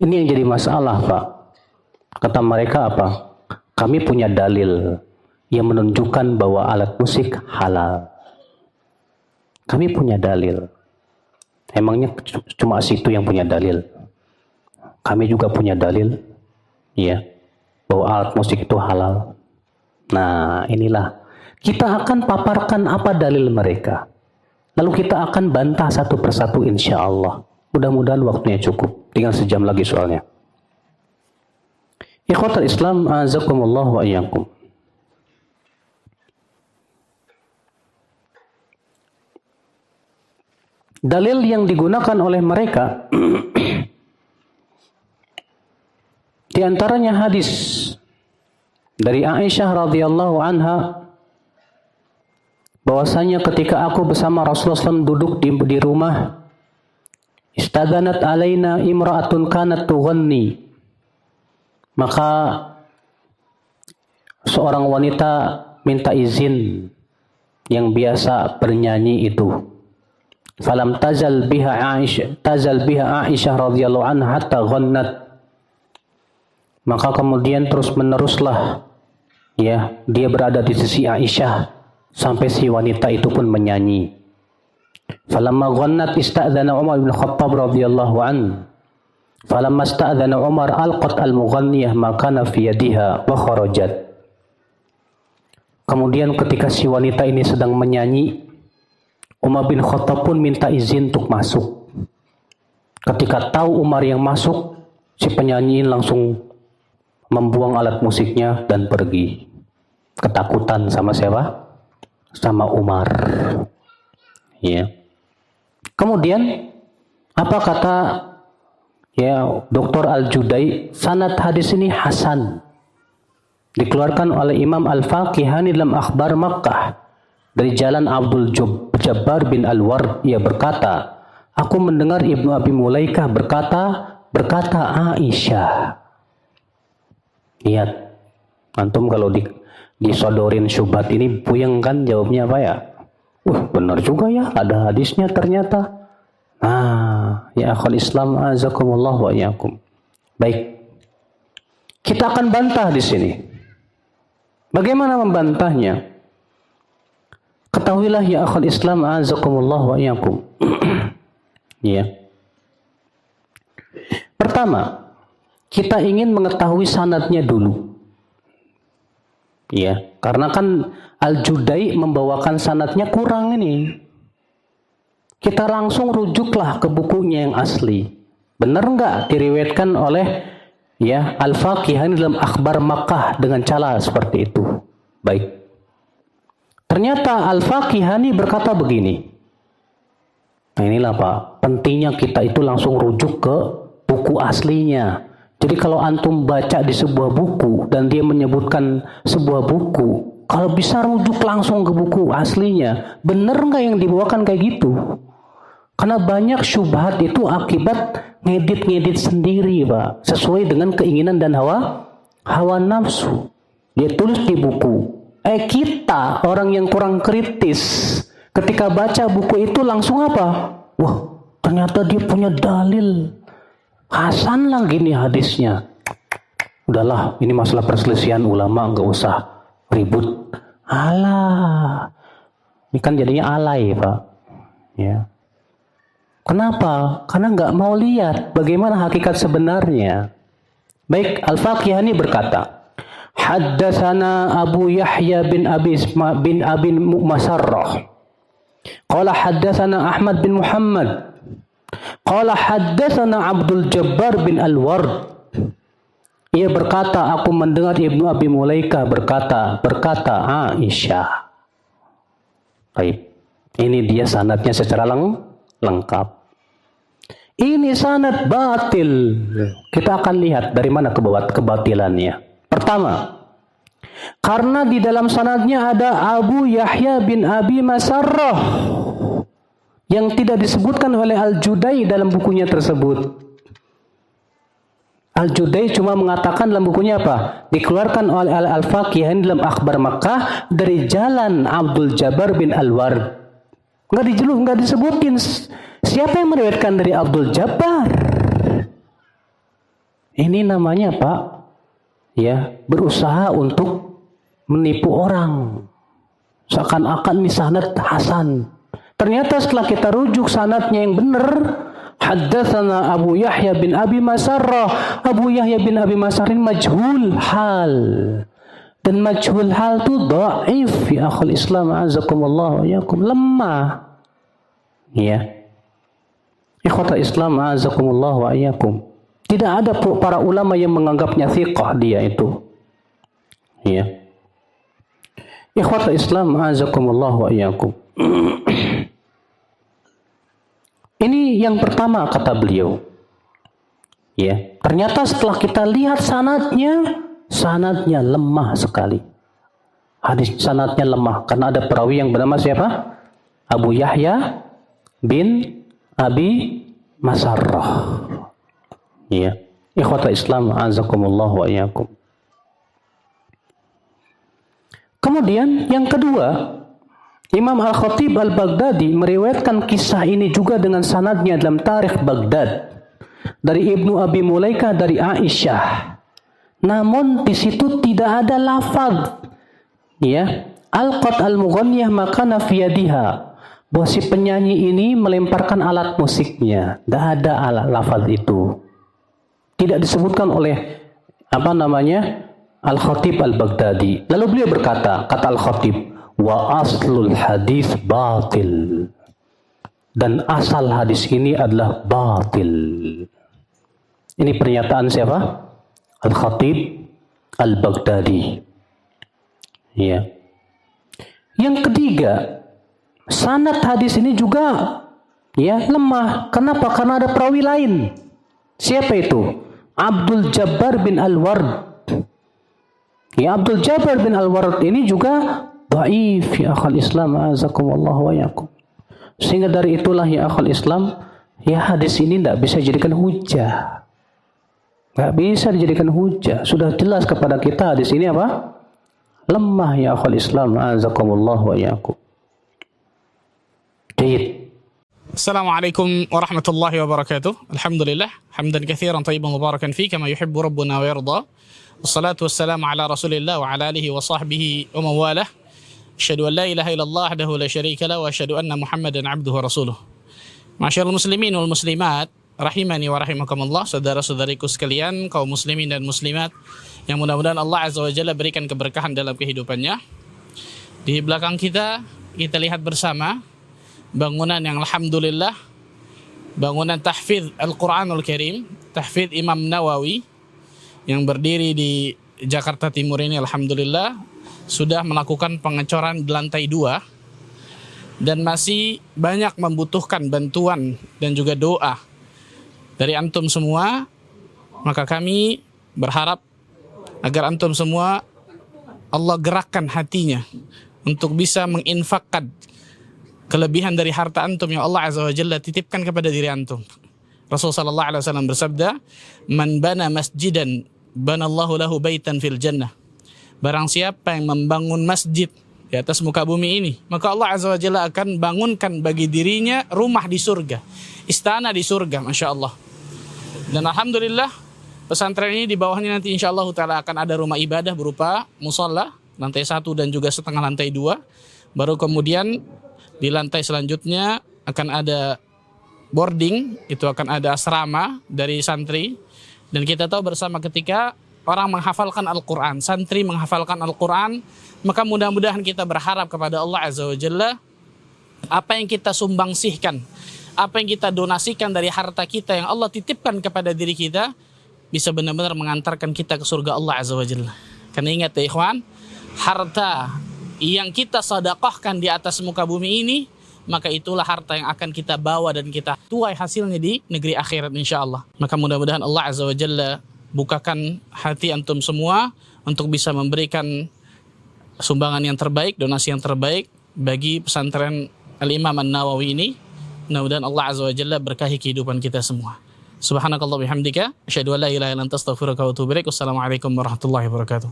Ini yang jadi masalah, Pak. Kata mereka apa? Kami punya dalil yang menunjukkan bahwa alat musik halal. Kami punya dalil. Emangnya cuma situ yang punya dalil? Kami juga punya dalil, ya, bahwa alat musik itu halal. Nah, inilah kita akan paparkan apa dalil mereka. Lalu kita akan bantah satu persatu insya Allah. Mudah-mudahan waktunya cukup. Tinggal sejam lagi soalnya. Ikhwatul Islam, azakumullah wa iyyakum. Dalil yang digunakan oleh mereka di antaranya hadis dari Aisyah radhiyallahu anha bahwasanya ketika aku bersama Rasulullah SAW duduk di rumah, istadzanat alaina imra'atun kanat tughanni, maka seorang wanita minta izin yang biasa bernyanyi itu. Falam tazal biha Aisyah radhiyallahu anha hatta ghannat. Maka kemudian terus meneruslah, ya, dia berada di sisi Aisyah sampai si wanita itu pun menyanyi. Falamma ghannat ista'dzana Umar bin Khattab radhiyallahu an. Falamma ista'dzana Umar alqat al-mughanniyah ma kana fi yadiha wa kharajat. Kemudian ketika si wanita ini sedang menyanyi, Umar bin Khattab pun minta izin untuk masuk. Ketika tahu Umar yang masuk, si penyanyi langsung membuang alat musiknya dan pergi. Ketakutan sama siapa? Sama Umar. Ya. Kemudian apa kata Dr. Al-Judai? Sanad hadis ini hasan. Dikeluarkan oleh Imam Al-Faqihani dalam Akhbar Makkah dari jalan Abdul Jabbar bin Al-Ward. Ia berkata, aku mendengar Ibnu Abi Mulaikah berkata Aisyah. Lihat, antum kalau disodorin syubhat ini puyeng kan jawabnya apa ya? Benar juga ya, ada hadisnya ternyata. Nah, ya akhwal Islam azakumullah wa iyyakum. Baik. Kita akan bantah di sini. Bagaimana membantahnya? Ketahuilah ya akhwal Islam azakumullah wa iyyakum. Ya. Pertama, kita ingin mengetahui sanadnya dulu. Ya, karena kan Al-Judai membawakan sanadnya kurang ini. Kita langsung rujuklah ke bukunya yang asli. Benar enggak diriwayatkan oleh Al-Faqihani dalam Akhbar Makkah dengan cara seperti itu? Baik. Ternyata Al-Faqihani berkata begini. Nah inilah Pak, pentingnya kita itu langsung rujuk ke buku aslinya. Jadi kalau antum baca di sebuah buku dan dia menyebutkan sebuah buku, kalau bisa rujuk langsung ke buku aslinya. Bener nggak yang dibawakan kayak gitu? Karena banyak syubhat itu akibat ngedit sendiri Pak, sesuai dengan keinginan dan hawa nafsu. Dia tulis di buku. Kita orang yang kurang kritis ketika baca buku itu langsung apa? Wah, ternyata dia punya dalil. Hasan lah gini hadisnya. Udahlah, ini masalah perselisihan ulama, nggak usah ribut. Alah, ini kan jadinya alay Pak. Ya. Kenapa? Karena nggak mau lihat bagaimana hakikat sebenarnya. Baik, Al-Faqihani berkata, Haddatsana Abu Yahya bin Abi Masarrah. Qala haddatsana Ahmad bin Muhammad. Qala haddatsana Abdul Jabbar bin Al-Ward. Ia berkata, aku mendengar Ibnu Abi Mulaikah berkata Aisyah. Baik. Ini dia sanadnya secara lengkap. Ini sanad batil. Kita akan lihat dari mana kebatilannya. Pertama, karena di dalam sanadnya ada Abu Yahya bin Abi Masarrah yang tidak disebutkan oleh Al-Judai dalam bukunya tersebut. Al-Judai cuma mengatakan dalam bukunya apa? Dikeluarkan oleh Al-Faqihani dalam Akhbar Makkah dari jalan Abdul Jabbar bin Al-Ward. Nggak disebutin siapa yang meriwayatkan dari Abdul Jabbar. Ini namanya Pak, ya, berusaha untuk menipu orang. Seakan-akan ini sanad hasan. Ternyata setelah kita rujuk sanadnya yang benar, haddatsana Abu Yahya bin Abi Masarrah. Abu Yahya bin Abi Masarrah majhul hal. Dan majhul hal itu dhaif ya akhul Islam azakumullah wa yakum, lemah. Ya. Ikhwatal Islam azakumullah wa yakum. Tidak ada para ulama yang menganggapnya thiqah dia itu. Ya. Ikhwatal Islam azakumullah wa yakum. Ini yang pertama kata beliau. Ya, ternyata setelah kita lihat sanadnya lemah sekali. Hadis sanadnya lemah karena ada perawi yang bernama siapa? Abu Yahya bin Abi Masarrah. Ya, ikhwatul Islam azakumullah wa iyyakum. Kemudian yang kedua, Imam Al-Khatib Al-Baghdadi meriwayatkan kisah ini juga dengan sanadnya dalam Tarikh Baghdad dari Ibnu Abi Mulaikah dari Aisyah. Namun di situ tidak ada lafaz, ya, alqat al-mughanniyah makana fi yadiha, bahwa si penyanyi ini melemparkan alat musiknya. Tidak ada alat lafaz itu. Tidak disebutkan oleh Al-Khatib Al-Baghdadi. Lalu beliau berkata, kata Al-Khatib, wa aslul hadis batil, dan asal hadis ini adalah batil. Ini pernyataan siapa? Al-Khatib Al-Baghdadi. Ya. Yang ketiga, sanad hadis ini juga ya lemah. Kenapa? Karena ada perawi lain. Siapa itu? Abdul Jabbar bin Al-Ward. Ya, Abdul Jabbar bin Al-Ward ini juga dhaif ya akhul Islam azakumullah wa yakum. Sehingga dari itulah ya akhul Islam, ya hadis ini tidak bisa dijadikan hujah. Tidak bisa dijadikan hujah. Sudah jelas kepada kita hadis ini apa? Lemah ya akhul Islam azakumullah wa yakum. Baik. Assalamualaikum warahmatullahi wabarakatuh. Alhamdulillah, hamdan katsiran thayyiban mubarakan fi kama yuhibbu rabbuna wa yarda. Wassalatu wassalamu ala Rasulillah wa ala alihi wa sahbihi wa mawalah. Asyhadu an la ilaha illallah wahdahu la syarika lah wa asyhadu anna Muhammadan abduhu wa rasuluh. Masyaallah muslimin wal muslimat, rahimani wa rahimakumullah, saudara-saudariku sekalian, kaum muslimin dan muslimat yang mudah-mudahan Allah Azza wa Jalla berikan keberkahan dalam kehidupannya. Di belakang kita lihat bersama bangunan yang alhamdulillah, bangunan tahfidz Al-Quranul Karim, tahfidz Imam Nawawi yang berdiri di Jakarta Timur ini, alhamdulillah sudah melakukan pengecoran di lantai 2 dan masih banyak membutuhkan bantuan dan juga doa dari antum semua. Maka kami berharap agar antum semua Allah gerakkan hatinya untuk bisa menginfakkan kelebihan dari harta antum yang Allah Azza wa Jalla titipkan kepada diri antum. Rasul sallallahu alaihi wasallam bersabda, "Man bana masjidan, banallahu lahu baitan fil jannah." Barang siapa yang membangun masjid di atas muka bumi ini, maka Allah Azza wa Jalla akan bangunkan bagi dirinya rumah di surga, istana di surga, Masya Allah. Dan alhamdulillah pesantren ini di bawahnya nanti insya Allah ta'ala akan ada rumah ibadah berupa musalla, lantai 1 dan juga setengah lantai 2. Baru kemudian di lantai selanjutnya akan ada boarding, itu akan ada asrama dari santri. Dan kita tahu bersama ketika orang menghafalkan Al-Quran, santri menghafalkan Al-Quran, maka mudah-mudahan kita berharap kepada Allah Azza wa Jalla, apa yang kita sumbangsihkan, apa yang kita donasikan dari harta kita yang Allah titipkan kepada diri kita, bisa benar-benar mengantarkan kita ke surga Allah Azza wa Jalla. Karena ingat ya ikhwan, harta yang kita sedekahkan di atas muka bumi ini, maka itulah harta yang akan kita bawa dan kita tuai hasilnya di negeri akhirat insya-Allah. Maka mudah-mudahan Allah Azza wa Jalla bukakan hati antum semua untuk bisa memberikan sumbangan yang terbaik, donasi yang terbaik bagi pesantren Al-Imam An-Nawawi ini. Mudah-mudahan Allah Azza wa Jalla berkahi kehidupan kita semua. Subhanakallah bihamdika, asyhadu an la ilaha illa anta astaghfiruka wa atubu ilaik. Wassalamualaikum warahmatullahi wabarakatuh.